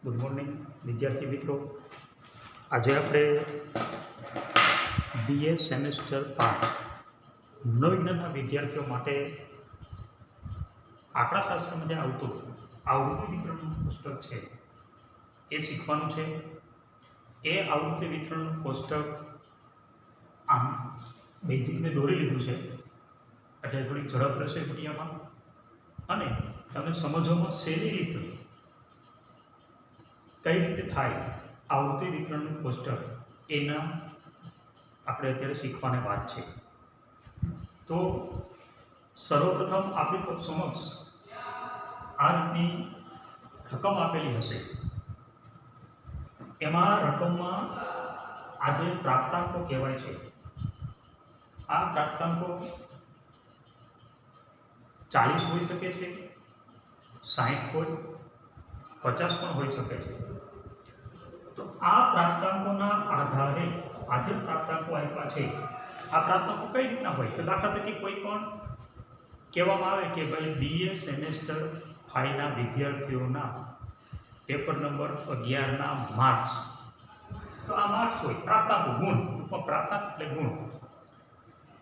Good morning વિદ્યાર્થી મિત્રો। આજે આપણે BA સેમેસ્ટર 5 મનોવિજ્ઞાનના વિદ્યાર્થીઓ માટે આંકડાશાસ્ત્રમાં જે આવતું આવૃત્તિ વિતરણનું કોષ્ટક છે એ શીખવાનું છે। એ આવૃત્તિ વિતરણનું કોષ્ટક આમ બેઝિક મેં દોરી લીધું છે એટલે થોડી ઝડપ રહેશે વિડીયોમાં અને તમને સમજવામાં સહેલી રીતે કઈ રીતે થાય આવૃત્તિ વિતરણનું કોષ્ટક એના આપણે અત્યારે શીખવાની વાત છે। તો સર્વપ્રથમ આપણી સમક્ષ આ રીતની રકમ આપેલી હશે। એમાં રકમમાં આ જે પ્રાપ્તાંકો કહેવાય છે આ પ્રાપ્તાંકો 40 હોઈ શકે છે, 60 હોય, 50 પણ હોઈ શકે છે। તો આ પ્રાપ્તાંકોના આધારે આ જે પ્રાપ્તાંકો આપ્યા છે આ પ્રાપ્તાંકો કઈ રીતના હોય તો દાખલા તરીકે કોઈ પણ કહેવામાં આવે કે ભાઈ BA સેમેસ્ટર 5 ના વિદ્યાર્થીઓના પેપર નંબર 11 ના માર્ક્સ, તો આ માર્ક્સ હોય પ્રાપ્તાંકો ગુણ, પ્રાપ્તાંક એટલે ગુણ।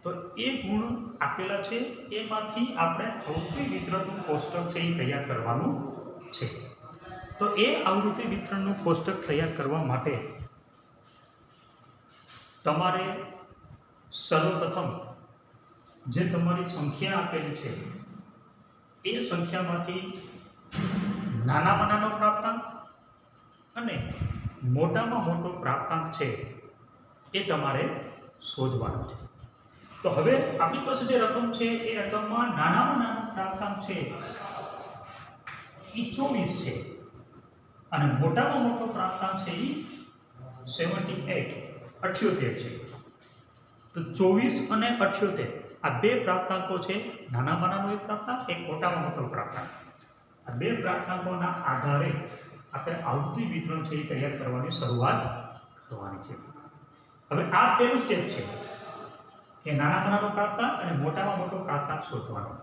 તો એ ગુણ આપેલા છે એમાંથી આપણે આવૃત્તિ વિતરણનું કોષ્ટક છે એ તૈયાર કરવાનું છે। તો એ આવૃત્તિ વિતરણનું કોષ્ટક તૈયાર કરવા માટે તમારે સર્વપ્રથમ જે તમારી સંખ્યા આપેલી છે એ સંખ્યામાંથી નાનામાં નાનો પ્રાપ્તાંક અને મોટામાં મોટો પ્રાપ્તાંક છે એ તમારે શોધવાનો છે। તો હવે આપણી પાસે જે રકમ છે એ રકમમાં નાનામાં નાનો પ્રાપ્તાંક છે એ 24 છે અને મોટામાં મોટો પ્રાપ્તાંક છે એ 78 છે। તો 24 અને 78 આ બે પ્રાપ્તાંકો છે, નાનામાં નાનો એક પ્રાપ્તાંક, એક મોટામાં મોટો પ્રાપ્તાંક। આ બે પ્રાપ્તાંકોના આધારે આપણે આવૃત્તિ વિતરણ છે એ તૈયાર કરવાની શરૂઆત કરવાની છે। હવે આ પહેલું સ્ટેપ છે કે નાનામાં નાનો પ્રાપ્તાંક અને મોટામાં મોટો પ્રાપ્તાંક શોધવાનો।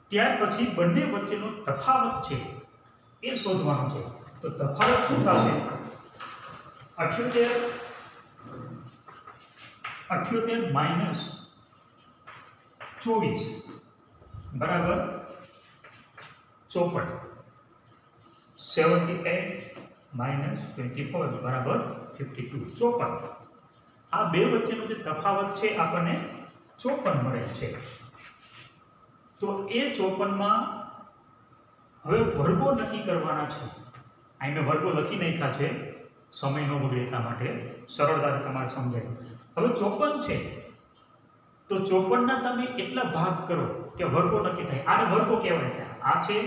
ત્યાર પછી બંને વચ્ચેનો તફાવત છે એ શોધવાનો છે। તો તફાવત શું થશે? 78 માઇનસ 24 બરાબર 54। 78 માઇનસ 24 બરાબર 52, 54। આ બે વચ્ચેનો જે તફાવત છે આપણને 54 મળે છે। તો એ 54 માં હવે વર્ગો નક્કી કરવાના છે। અહીં મેં વર્ગો લખી નાખ્યા છે સમય ન બગડે એટલા માટે, સરળતાથી તમારે સમજાય। હવે 54 છે તો 54 ના તમે એટલા ભાગ કરો કે વર્ગો નક્કી થાય। આને વર્ગો કહેવાય છે। આ છે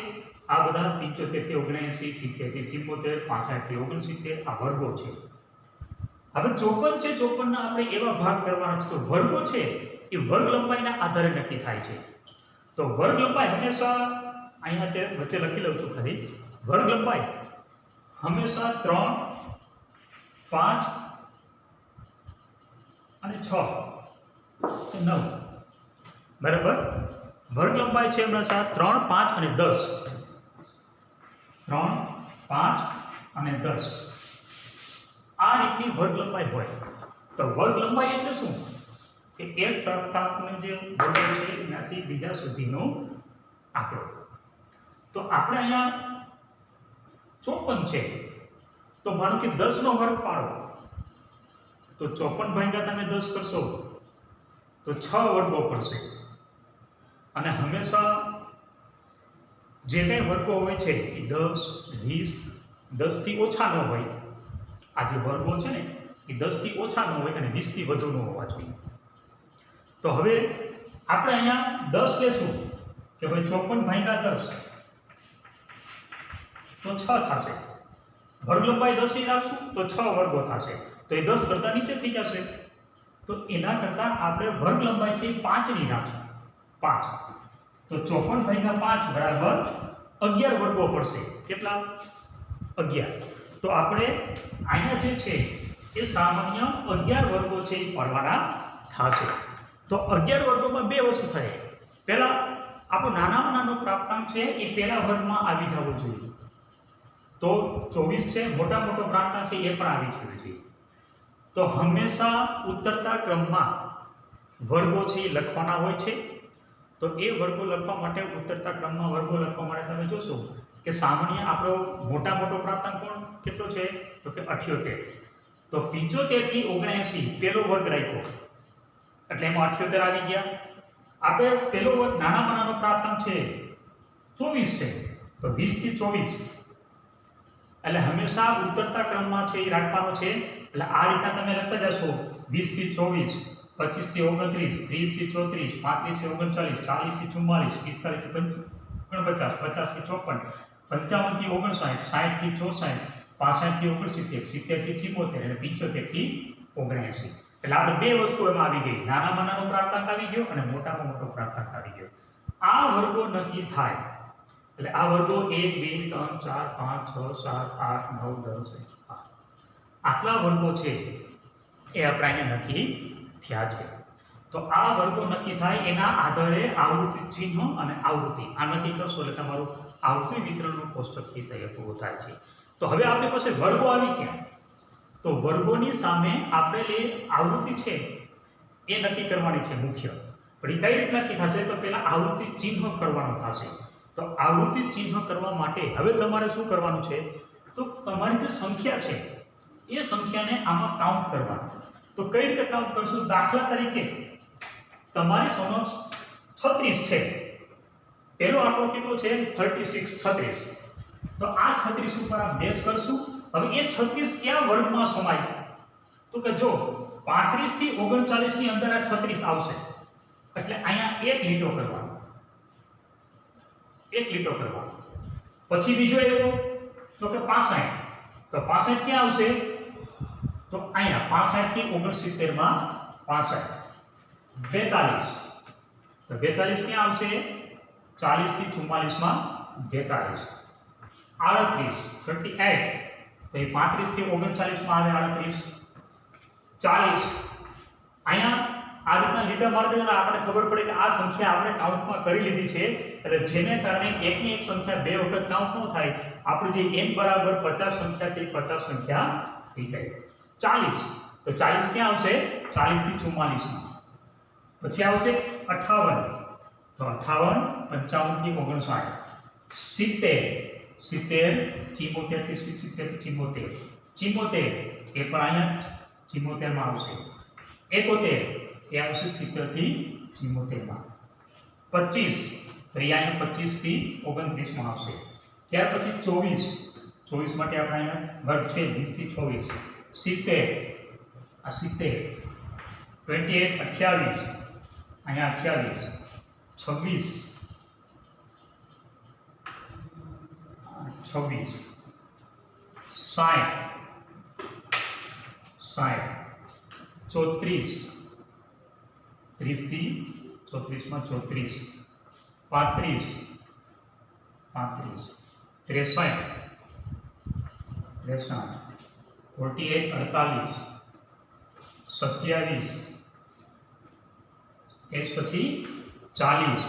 આ બધા 75 થી 79, 70 થી 74, 65 થી 69 આ વર્ગો છે। હવે 54 છે, 54 ના આપણે એવા ભાગ કરવાના છે તો વર્ગો છે એ વર્ગ લંબાઈના આધારે નક્કી થાય છે। તો વર્ગ લંબાઈ હંમેશા અહીંયા તે વચ્ચે લખી લઉં છું ખાલી, વર્ગ લંબાઈ હંમેશા 3, 5 અને 6, 9 બરાબર। વર્ગ લંબાઈ છે હંમેશા 3, 5 અને 10, 3, 5 અને 10 આ રીતની વર્ગ લંબાઈ હોય। તો વર્ગ લંબાઈ એટલે શું કે એક પ્રાપ્તાંકનો જે વર્ગ છે એનાથી બીજા સુધીનો આંકડો। તો આપણે અહીંયા 54 છે તો માનો કે 10 નો વર્ગ પાડો તો 54 ભાગ્યા તમે 10 કરશો તો 6 વર્ગો પડશે। અને હંમેશા જે કંઈ વર્ગો હોય છે એ 10, 20, 10 થી ઓછા ન હોય। આ જે વર્ગો છે ને એ 10 થી ઓછા ન હોય અને 20 થી વધુ ન હોવા જોઈએ। તો હવે આપણે અહીંયા 10 લેશું કે ભાઈ 54 ભાગ્યા 10 તો 6 થશે। વર્ગ લંબાઈ 10 ની રાખશું તો 6 વર્ગો થશે, તો એ 10 કરતા નીચે થઈ જશે। તો એના કરતા આપણે વર્ગ લંબાઈ છે 5 ની રાખશું, 5। તો 54 ભાગ્યા 5 બરાબર 11 વર્ગો પડશે। કેટલા? 11। તો આપણે અહીંયા જે છે એ સામાન્ય 11 વર્ગો છે એ પડવાના થશે। તો 11 વર્ગોમાં બે વસ્તુ થાય। પહેલા આપણો નાનામાં નાનો પ્રાપ્તાંક છે એ પહેલા વર્ગમાં આવી જવો જોઈએ। તો 24 છે, મોટા મોટો પ્રાપ્તાંક છે એ પણ આવી જવો જોઈએ. તો હંમેશા ઉતરતા ક્રમમાં વર્ગો છે એ લખવાના હોય છે. તો એ વર્ગો લખવા માટે, ઉતરતા ક્રમમાં વર્ગો લખવા માટે તમે જોશો કે સામાન્ય આપણો મોટા મોટો પ્રાપ્તાંક કોણ કેટલો છે તો કે 78. તો 75 થી 79 પેલો વર્ગ રાખ્યો એટલે એમાં 78 આવી ગયા. આપણે પેલો વર્ગ નાનામાં નાનો પ્રાપ્તાંક છે 24 છે, તો 20 થી 24 એટલે હંમેશા ઉતરતા ક્રમમાં છે એ રાખવાનો છે. એટલે આ રીતના તમે લખતા જશો 20 થી 24, 25 થી 29, 30 થી 34, 35 થી 39, 40 થી 44, 45 થી 49, 50 થી 54, 55 થી 59, 60 થી 64, 65 થી 69, 70 થી 74 અને 75 થી 79. એટલે આપણે બે વસ્તુ એમાં આવી ગઈ, નાનામાં નાનો પ્રાપ્તાંક આવી ગયો અને મોટામાં મોટો પ્રાપ્તાંક આવી ગયો. આ વર્ગો નક્કી થાય એટલે આ વર્ગો 1 2 3 4 5 6 7 8 9 10 આટલા વર્ગો છે એ આપણે અહીંયા નક્કી થયા છે. તો આ વર્ગો નક્કી થાય એના આધારે આવૃત્તિ ચિહ્ન અને આવૃત્તિ આ નક્કી કરશો એટલે તમારું આવૃત્તિ વિતરણનું કોષ્ટક છે તે પૂરું થાય છે. તો હવે આપણી પાસે વર્ગો આવી ગયા, તો વર્ગોની સામે આપણે આવૃત્તિ છે એ નક્કી કરવાની છે મુખ્ય. પણ એ કઈ રીતે નક્કી થશે તો પહેલા આવૃત્તિ ચિહ્ન કરવાનું થશે. તો આવૃત્તિ ચિહ્ન કરવા માટે હવે તમારે શું કરવાનું છે તો તમારી જે સંખ્યા છે એ સંખ્યાને આમાં કાઉન્ટ કરવાનું. તો કઈ રીતે કાઉન્ટ કરશું? દાખલા તરીકે તમારી સમક્ષ 36 છે, પહેલો આંકડો કેટલો છે 36 36. તો આ 36 ઉપર આપ બેઝ કરશું. હવે એ 36 કયા વર્ગમાં સમાય તો કે જો 35 થી 39 ની અંદર આ 36 આવશે એટલે અહીંયા એક લીટો કરવાનો, એક લીટો કરવાનો. પછી બીજો એવો તો કે 65, તો 65 ક્યાં આવશે તો અહીંયા 65 થી 69 માં 65. 42, તો 42 ક્યાં આવશે 40 થી 44 માં 42. 38 38, તો એ 35 થી 39 માં આવે 38. 40 અહીંયા આ રીતના લીટા મારી દેવાના, આપણે ખબર પડે કે આ સંખ્યા આપણે કાઉન્ટમાં કરી લીધી છે એટલે જેને કારણે એકની એક સંખ્યા બે વખત કાઉન્ટ ન થાય, આપણે જે n બરાબર 50 સંખ્યા તે 50 સંખ્યા થઈ જાય. 40, તો 40 ક્યાં આવશે 40 થી 44 માં. પછી આવશે 58, તો 58 55 થી 59. 70 70 74 થી 70 થી 74. 74 એ પણ અહીંયા 74 માં આવશે. 71 એ આવશે 70 થી 74 માં. 25, તો અહીંયા 25 થી 29 માં આવશે. ત્યાર પછી 24 24 માટે આપણે અહીંયા વર્ગ છે 20 થી 24. 70 આ 70. 28 28 અહીંયા 28. 26 26. 60 60. 34 30 થી 34 માં 34. 35 35. 63 63. 48 48. 27. તે પછી 40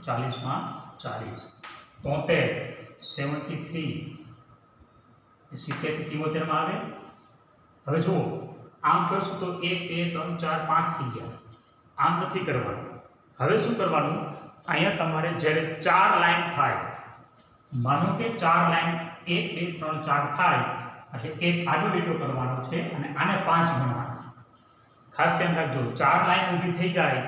40 માં 40. 73 73. 70 થી 74 માં આવે. હવે જુઓ આમ કરશું તો 1 2 3 4 5 થઈ ગયા. આમ નથી કરવાનું. હવે શું કરવાનું, અહીંયા તમારે જ્યારે 4 લાઈન થાય, માનો કે 4 લાઈન 1 2 3 4 થાય એટલે એક આડો લીટો કરવાનો છે અને આને 5 ગણવાના. ખાસ ધ્યાન રાખજો, 4 લાઈન ઊભી થઈ જાય,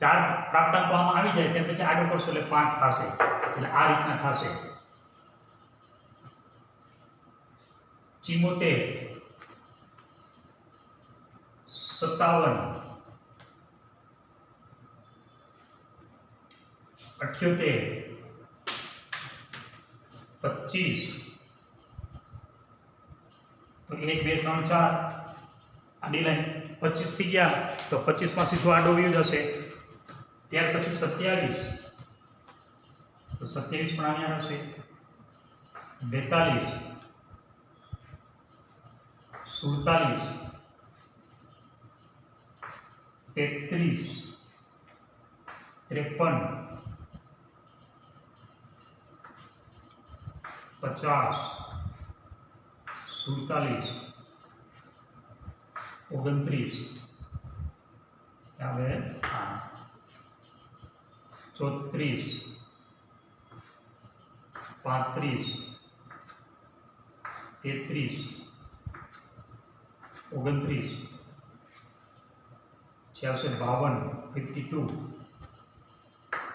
4 પ્રાપ્તાંકો આમાં આવી જાય ત્યાર પછી આડો કરશો એટલે 5 થશે. એટલે આ રીતના થશે. 74 57 78 25. તો 1 2 3 4 આડી લાઈન 25 થઈ ગયા તો 25 માં સીધો આડો વયો જશે. ત્યાર પછી 27, તો 27 પણ અહીંયા આવશે. 42 47 33 53 50 47 29 આવે 34 35 33 29 પછી આવશે 52 52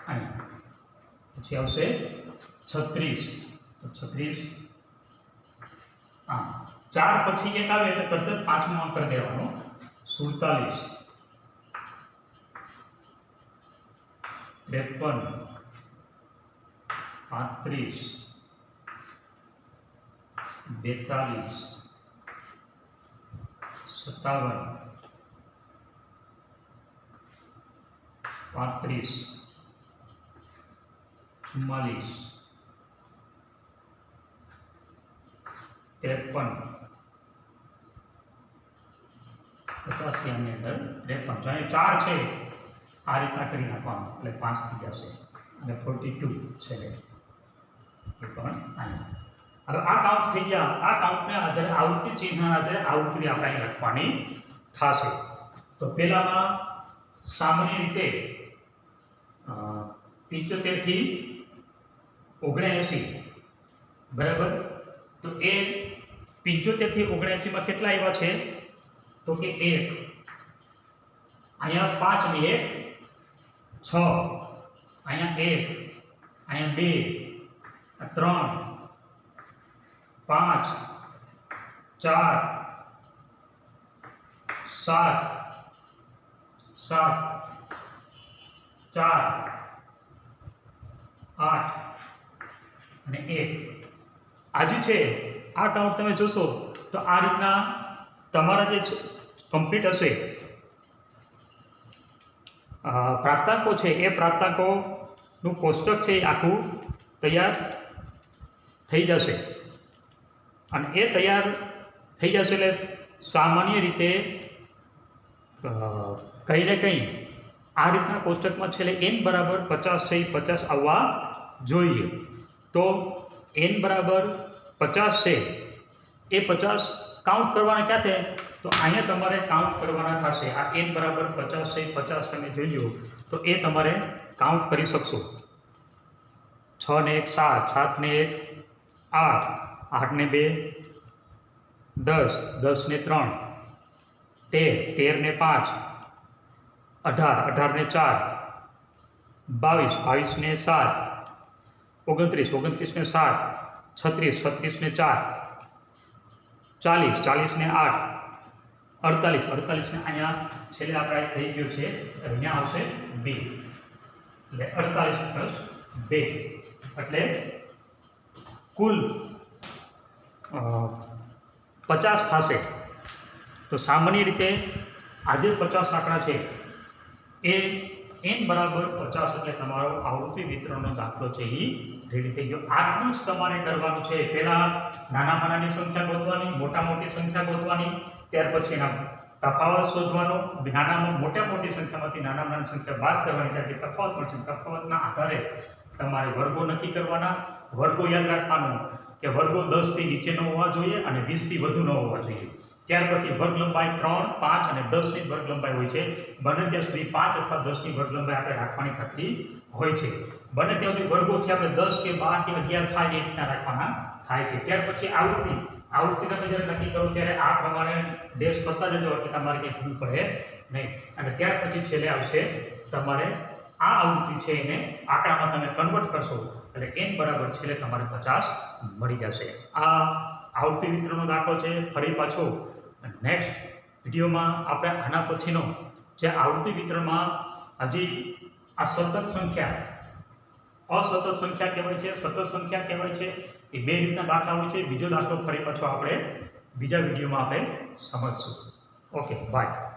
અને પછી આવશે 36 તો 36 ચાર પછી એક આવે એટલે તરત જ પાંચમો કરી દેવાનો 47 53 35 42 57 35 44 53 85 ની અંદર 53 જો ચાર છે આ રીતના કરી નાખવાનું એટલે 5 થઈ જશે અને 42 છે એ પણ અહીંયા હવે આ કાઉન્ટ થઈ ગયા આ કાઉન્ટને આધારે આવૃત્તિ ચિહ્નના આધારે આવૃત્તિ આપણે અહીં લખવાની થશે તો પહેલામાં સામાન્ય રીતે 75 થી 79 બરાબર તો એ 75 થી 79 માં કેટલા આવ્યા છે તો કે 1 અહીંયા 5 ને 1 6 અહીંયા 1 અહીંયા 2 3 5 4 7 7 4 8 અને 1 આજે છે આ કાઉન્ટ તમે જોશો તો આ રીતના તમારા જે કમ્પ્લીટ હશે પ્રાપ્તાંકો છે એ પ્રાપ્તાંકોનું કોષ્ટક છે એ આખું તૈયાર થઈ જશે અને એ તૈયાર થઈ જશે એટલે સામાન્ય રીતે કંઈ ને કંઈ આ રીતના કોષ્ટકમાં છેલ્લે n બરાબર 50 છે એ 50 આવવા જોઈએ તો n બરાબર 50 છે એ 50 કાઉન્ટ કરવાના ક્યાં છે તો અહીંયા તમારે કાઉન્ટ કરવાના થશે આ n બરાબર 50 છે 50 તમે જોઈ લો તો એ તમારે કાઉન્ટ કરી શકશો 6 ને 1 7 7 ને 1 8 8 ને 2 10 10 ને 3 13 13 ને 5 18 18 ને 4 22 22 ને 7 29 29 ને 7 36 36 ને 4 40 40 ને 8 48 48 ને અહીંયા છેલ્લે આપણે થઈ ગયો છે અહીંયા આવશે 2 એટલે 48 પ્લસ 2 એટલે કુલ 50 થશે તો સામાન્ય રીતે આજે 50 આંકડા છે એ n બરાબર 50 એટલે તમારો આવૃત્તિ વિતરણનો દાખલો છે એ રેડી થઈ ગયો આટલું જ તમારે કરવાનું છે પહેલા નાનામાં નાની સંખ્યા ગોતવાની મોટા મોટી સંખ્યા ગોતવાની ત્યાર પછી એના તફાવત શોધવાનો નાનામાં મોટી સંખ્યામાંથી નાનામાં નાની સંખ્યા બાદ કરવાની ત્યારથી તફાવત મળશે તફાવતના આધારે તમારે વર્ગો નક્કી કરવાના વર્ગો યાદ રાખવાનો કે વર્ગો 10 થી નીચે ન હોવા જોઈએ અને 20 થી વધુ ન હોવા જોઈએ ત્યાર પછી વર્ગ લંબાઈ 3 5 અને 10 ની વર્ગ લંબાઈ હોય છે બને ત્યાં સુધી 5 અથવા 10 ની વર્ગ લંબાઈ આપણે રાખવાની ખાતરી હોય છે બને ત્યાં સુધી વર્ગોથી આપણે 10 કે 12 કે 11 થાય એ રીતના રાખવાના થાય છે ત્યાર પછી આવૃત્તિ તમે જ્યારે નક્કી કરો ત્યારે આ પ્રમાણે ડેશ કરતા જજો એટલે તમારે કંઈ ભૂલ પડે નહીં અને ત્યાર પછી છેલ્લે આવશે તમારે આ આવૃત્તિ છે એને આંકડામાં તમે કન્વર્ટ કરશો એટલે n બરાબર છેલ્લે તમારે 50 મળી જશે આ આવૃત્તિ વિતરણનો દાખલો છે ફરી પાછો નેક્સ્ટ વિડીયોમાં આપણે આના પછીનો જે આવૃત્તિ વિતરણમાં હજી આ સતત સંખ્યા અસતત સંખ્યા કહેવાય છે સતત સંખ્યા કહેવાય છે એ બે રીતના દાખલા હોય છે બીજો દાખલો ફરી પાછો આપણે બીજા વિડીયોમાં આપણે સમજશું ઓકે બાય